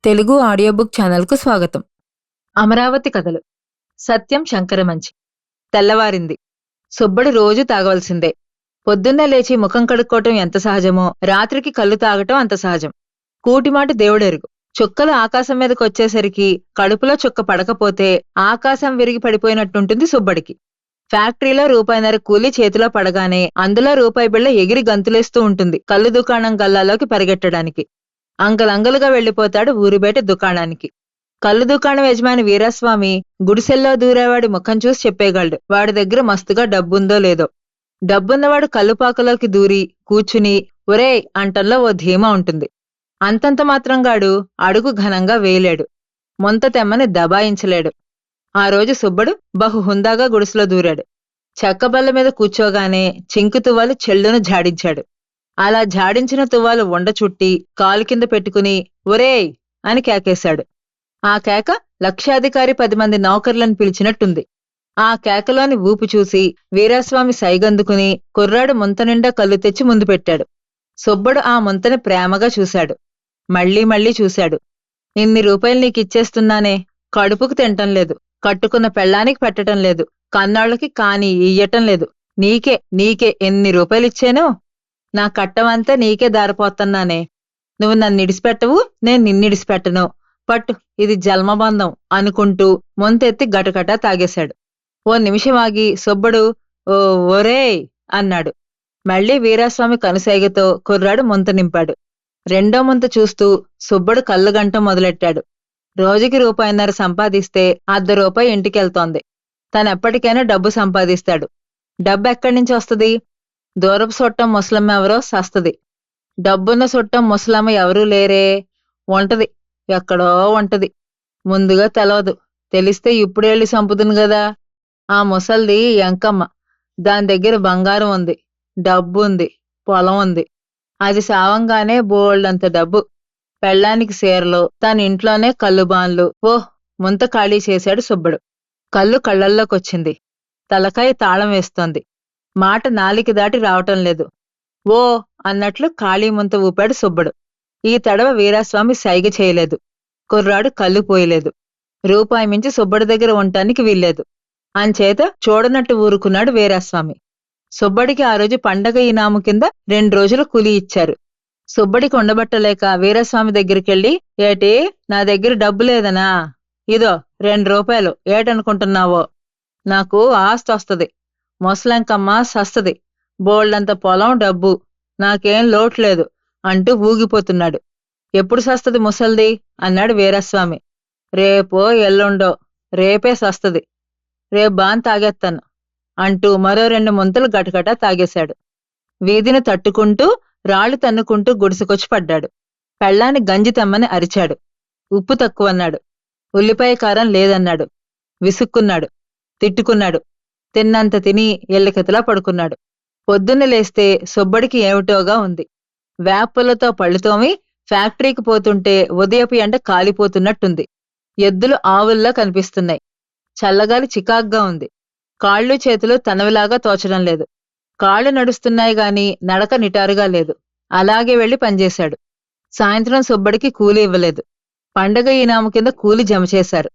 Telugu audio book ఛానల్కు స్వాగతం. అమరావతి కథలు. సత్యం శంకరమంచి. తెల్లవారింది. సుబ్బడు రోజు తాగవలసిందే. పొద్దున్నే లేచి ముఖం కడుక్కోవటం ఎంత సహజమో రాత్రికి కళ్ళు తాగటం అంత సహజం. కూటిమాట దేవుడెరుగు. చుక్కలు ఆకాశం మీదకొచ్చేసరికి కడుపులో చుక్క పడకపోతే ఆకాశం విరిగి పడిపోయినట్టుంటుంది సుబ్బడికి. ఫ్యాక్టరీలో రూపాయిన్నర కూలీ చేతిలో పడగానే అందులో రూపాయి బిళ్ళ ఎగిరి గంతులేస్తూ ఉంటుంది కళ్ళు దుకాణం గల్లాలోకి పరిగెట్టడానికి. అంగలంగలుగా వెళ్లిపోతాడు ఊరి బయట దుకాణానికి. కళ్ళు దుకాణం యజమాని వీరాస్వామి గుడిసెల్లో దూరేవాడి ముఖం చూసి చెప్పేయగలడు వాడి దగ్గర మస్తుగా డబ్బుందో లేదో. డబ్బున్నవాడు కల్లుపాకలోకి దూరి కూర్చుని ఒరేయ్ అంటంలో ఓ ధీమా ఉంటుంది. అంతంత మాత్రంగాడు అడుగు ఘనంగా వేయలేడు, మొంత తెమ్మని దబాయించలేడు. ఆ రోజు సుబ్బడు బహు హుందాగా గుడిసెలో దూరాడు. చెక్కబల్ల మీద కూర్చోగానే చింకు తువ్వాలు చెల్లును ఝాడించాడు. అలా ఝాడించిన తువ్వాలు ఉండ చుట్టి కాలు కింద పెట్టుకుని ఒరేయ్ అని కేకేశాడు. ఆ కేక లక్షాధికారి 10 మంది నౌకర్లను పిలిచినట్టుంది. ఆ కేకలోని ఊపు చూసి వీరాస్వామి సైగందుకుని కుర్రాడు ముంత నిండా కళ్ళు తెచ్చి ముందు పెట్టాడు. సుబ్బడు ఆ ముంతని ప్రేమగా చూశాడు. మళ్లీ మళ్లీ చూశాడు. ఇన్ని రూపాయలు నీకిచ్చేస్తున్నానే, కడుపుకు తింటం లేదు, కట్టుకున్న పెళ్ళానికి పెట్టటం లేదు, కన్నాళ్ళకి కాని ఇయ్యటం లేదు, నీకే ఎన్ని రూపాయలిచ్చానో, నా కట్టమంతా నీకే దారిపోతున్నానే, నువ్వు నన్నిడిసిపెట్టవు, నేను నిన్నిడిసిపెట్టను, పట్టు ఇది జన్మబంధం అనుకుంటూ మొంతెత్తి గటగటా తాగేశాడు. ఓ నిమిషమాగి సుబ్బడు ఒరేయ్ అన్నాడు. మళ్లీ వీరాస్వామి కనుసైగతో కుర్రాడు ముంత నింపాడు. రెండో ముంత చూస్తూ సుబ్బడు కళ్ళు గంట మొదలెట్టాడు. రోజుకి రూపాయిన్నర సంపాదిస్తే ₹1/2 ఇంటికెళ్తోంది. తనెప్పటికైనా డబ్బు సంపాదిస్తాడు. డబ్బెక్కడ్నుంచి వస్తుంది? దూరపు సొట్టం ముసలమ్మ ఎవరో సస్తది. డబ్బున్న సొట్టం ముసలమ్మ ఎవరూ లేరే. ఉంటది, ఎక్కడో ఉంటది. ముందుగా తెలవదు, తెలిస్తే ఇప్పుడెళ్ళి సంపుదును గదా. ఆ ముసల్ది ఎంకమ్మ. దాని దగ్గర బంగారం ఉంది, డబ్బు ఉంది, పొలం ఉంది. అది సావంగానే బోల్డంత డబ్బు. పెళ్ళానికి సీరలు, తన ఇంట్లోనే కల్లుబాన్లు. ముంత ఖాళీ చేశాడు సుబ్బడు. కళ్ళు కళ్ళల్లోకొచ్చింది. తలకాయ తాళం వేస్తోంది. మాట నాలిక దాటి రావటం లేదు. ఓ అన్నట్లు ఖాళీ ముంత ఊపాడు సుబ్బడు. ఈ తడవ వీరాస్వామి సైగ చేయలేదు. కుర్రాడు కళ్ళు పోయలేదు. రూపాయి మించి సుబ్బడి దగ్గర ఉండటానికి వీల్లేదు. అంచేత చూడనట్టు ఊరుకున్నాడు వీరాస్వామి. సుబ్బడికి ఆ రోజు పండగ ఇనాము కింద 2 రోజులు కూలీ ఇచ్చారు. సుబ్బడికి ఉండబట్టలేక వీరాస్వామి దగ్గరికెళ్ళి ఏటి నా దగ్గర డబ్బు లేదనా, ఇదో 2 రూపాయలు ఏటనుకుంటున్నావో, నాకు ఆస్తి వస్తది, ముసలంకమ్మ సస్తది, బోల్డంత పొలం డబ్బు, నాకేం లోట్లేదు అంటూ ఊగిపోతున్నాడు. ఎప్పుడు సస్తది ముసల్ది అన్నాడు వీరాస్వామి. రేపో ఎల్లుండో, రేపే సస్తది, రేపు బాన్ తాగేస్తాను అంటూ మరో 2 ముంతలు గటగటా తాగేశాడు. వీధిని తట్టుకుంటూ రాళ్లు తన్నుకుంటూ గుడిసెకొచ్చి పడ్డాడు. పెళ్ళాన్ని గంజి తెమ్మని అరిచాడు. ఉప్పు తక్కువన్నాడు. ఉల్లిపాయ కారం లేదన్నాడు. విసుక్కున్నాడు, తిట్టుకున్నాడు. తిన్నంత తిని ఎల్లకెతలా పడుకున్నాడు. పొద్దున్న లేస్తే సుబ్బడికి ఏమిటోగా ఉంది. వేపులతో పళ్ళుతోమి ఫ్యాక్టరీకి పోతుంటే ఉదయపు ఎండ కాలిపోతున్నట్టుంది. ఎద్దులు ఆవుల్లా కనిపిస్తున్నాయి. చల్లగాలి చికాగ్గా ఉంది. కాళ్ళు చేతులు తనవిలాగా తోచడం లేదు. కాళ్ళు నడుస్తున్నాయి గాని నడక నిటారుగా లేదు. అలాగే వెళ్లి పనిచేశాడు. సాయంత్రం సుబ్బడికి కూలి ఇవ్వలేదు. పండగ ఈనాము కింద కూలి జమ చేశారు.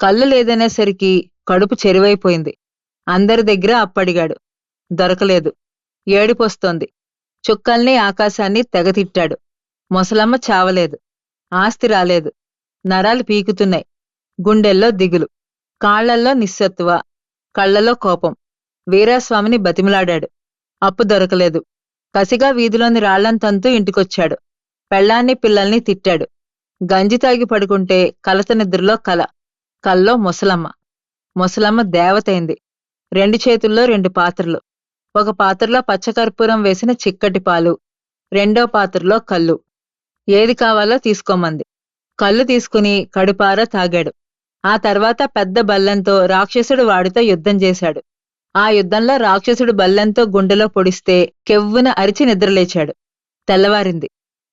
కళ్ళు లేదనేసరికి కడుపు చెరువైపోయింది. అందరి దగ్గర అప్పడిగాడు, దొరకలేదు. ఏడిపొస్తోంది. చుక్కల్ని ఆకాశాన్ని తెగతిట్టాడు. ముసలమ్మ చావలేదు. ఆస్తి రాలేదు. నరాలు పీకుతున్నాయి. గుండెల్లో దిగులు, కాళ్లల్లో నిస్సత్తువ, కళ్లలో కోపం. వీరాస్వామిని బతిమిలాడాడు. అప్పు దొరకలేదు. కసిగా వీధిలోని రాళ్లంతంతూ ఇంటికొచ్చాడు. పెళ్ళాన్ని పిల్లల్ని తిట్టాడు. గంజి తాగి పడుకుంటే కలత నిద్రలో కల. కల్లో ముసలమ్మ. ముసలమ్మ దేవతైంది. 2 చేతుల్లో 2 పాత్రలు. ఒక పాత్రలో పచ్చకర్పూరం వేసిన చిక్కటి పాలు, రెండో పాత్రలో కళ్ళు. ఏది కావాలో తీసుకోమంది. కళ్ళు తీసుకుని కడుపారా తాగాడు. ఆ తర్వాత పెద్ద బల్లెంతో రాక్షసుడు వాడితో యుద్ధం చేశాడు. ఆ యుద్ధంలో రాక్షసుడు బల్లెంతో గుండెలో పొడిస్తే కెవ్వున అరిచి నిద్రలేచాడు. తెల్లవారింది.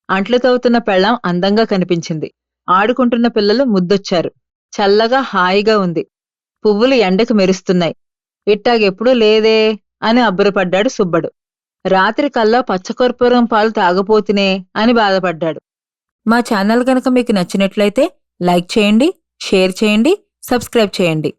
అంట్లు తవ్వుతున్న పెళ్ళాం అందంగా కనిపించింది. ఆడుకుంటున్న పిల్లలు ముద్దొచ్చారు. చల్లగా హాయిగా ఉంది. పువ్వులు ఎండకు మెరుస్తున్నాయి. ఇట్టాగెప్పుడూ లేదే అని అబ్బురపడ్డాడు సుబ్బడు. రాత్రి కల్లా పచ్చకర్పూరం పాలు తాగపోతినే అని బాధపడ్డాడు. మా ఛానల్ కనుక మీకు నచ్చినట్లయితే లైక్ చేయండి, షేర్ చేయండి, సబ్స్క్రైబ్ చేయండి.